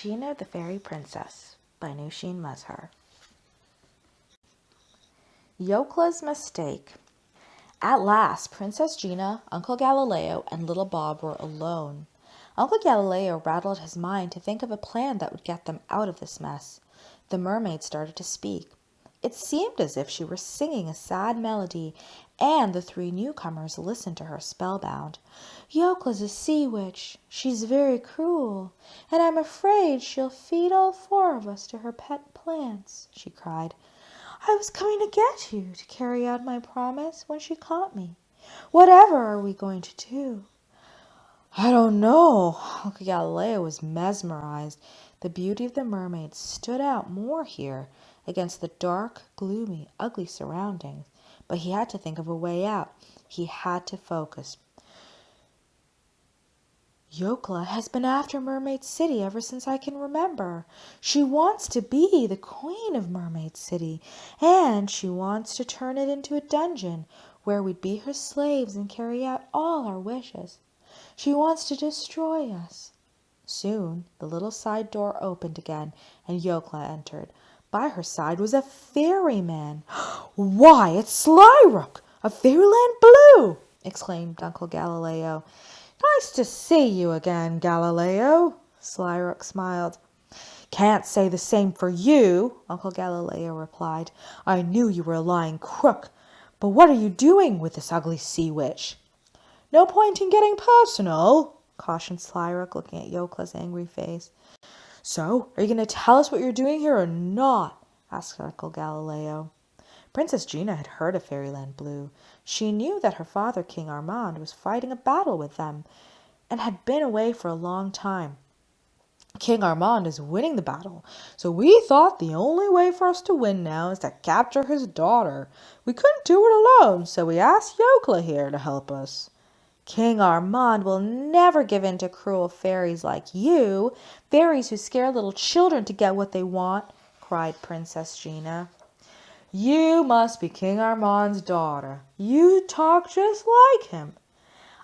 Gina the Fairy Princess by Nouchine Mazhar. Yokla's Mistake. At last, Princess Gina, Uncle Galileo, and little Bob were alone. Uncle Galileo rattled his mind to think of a plan that would get them out of this mess. The mermaid started to speak. It seemed as if she were singing a sad melody, and the three newcomers listened to her spellbound. "Yokla's a sea witch. She's very cruel, and I'm afraid she'll feed all four of us to her pet plants," she cried. "I was coming to get you to carry out my promise when she caught me. Whatever are we going to do?" "I don't know." Uncle Galileo was mesmerized. The beauty of the mermaid stood out more here against the dark, gloomy, ugly surroundings. But he had to think of a way out. He had to focus. "Yokla has been after Mermaid City ever since I can remember. She wants to be the queen of Mermaid City, and she wants to turn it into a dungeon where we'd be her slaves and carry out all our wishes. She wants to destroy us." Soon the little side door opened again, and Yokla entered. By her side was a ferryman. "Why, it's Slyrook of Fairyland Blue!" exclaimed Uncle Galileo. "Nice to see you again, Galileo." Slyrook smiled. "Can't say the same for you," Uncle Galileo replied. "I knew you were a lying crook. But what are you doing with this ugly sea witch?" "No point in getting personal," cautioned Slyrook, looking at Yokla's angry face. "So, are you going to tell us what you're doing here or not?" asked Uncle Galileo. Princess Gina had heard of Fairyland Blue. She knew that her father, King Armand, was fighting a battle with them and had been away for a long time. "King Armand is winning the battle, so we thought the only way for us to win now is to capture his daughter. We couldn't do it alone, so we asked Yokla here to help us." "King Armand will never give in to cruel fairies like you, fairies who scare little children to get what they want," cried Princess Gina. "You must be King Armand's daughter. You talk just like him."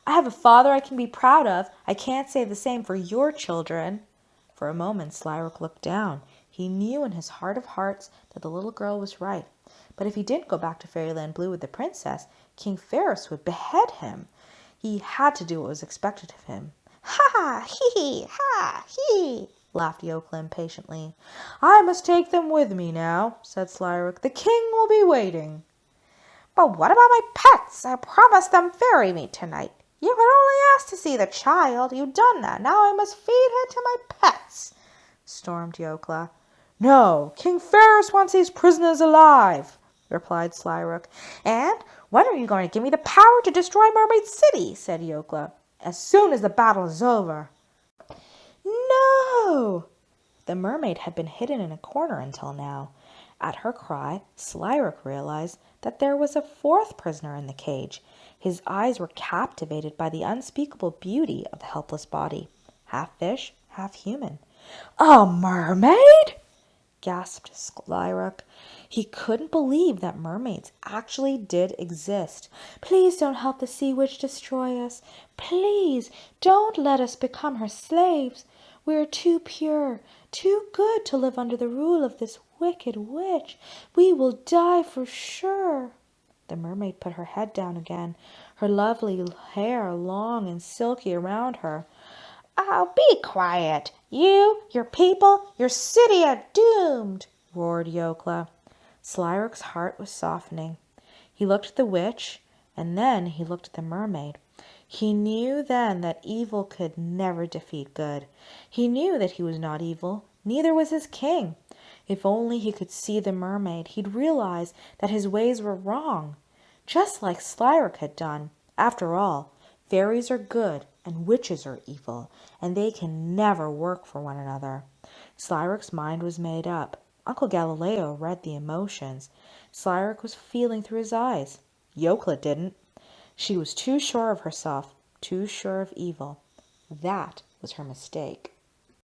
"I have a father I can be proud of. I can't say the same for your children." For a moment Slyrook looked down. He knew in his heart of hearts that the little girl was right. But if he didn't go back to Fairyland Blue with the princess, King Ferris would behead him. He had to do what was expected of him. "Ha! Hee! Ha! Hee!" laughed Yokla impatiently. "I must take them with me now," said Slyrook. "The king will be waiting." "But what about my pets? I promised them fairy meat tonight. You had only asked to see the child. You've done that. Now I must feed her to my pets," stormed Yokla. "No, King Ferris wants these prisoners alive," replied Slyrook. "And when are you going to give me the power to destroy Mermaid City?" said Yokla. "As soon as the battle is over." "No!" The mermaid had been hidden in a corner until now. At her cry, Slyrook realized that there was a fourth prisoner in the cage. His eyes were captivated by the unspeakable beauty of the helpless body, half fish, half human. "A mermaid?" gasped Slyrook. He couldn't believe that mermaids actually did exist. "Please don't help the sea witch destroy us. Please don't let us become her slaves. We are too pure, too good to live under the rule of this wicked witch. We will die for sure." The mermaid put her head down again, her lovely hair long and silky around her. "Oh, be quiet. You, your people, your city are doomed," roared Yokla. Slyrook's heart was softening. He looked at the witch, and then he looked at the mermaid. He knew then that evil could never defeat good. He knew that he was not evil, neither was his king. If only he could see the mermaid, he'd realize that his ways were wrong, just like Slyrook had done. After all, fairies are good and witches are evil, and they can never work for one another. Slyrook's mind was made up. Uncle Galileo read the emotions. Slyrook was feeling through his eyes. Yokla didn't. She was too sure of herself, too sure of evil. That was her mistake.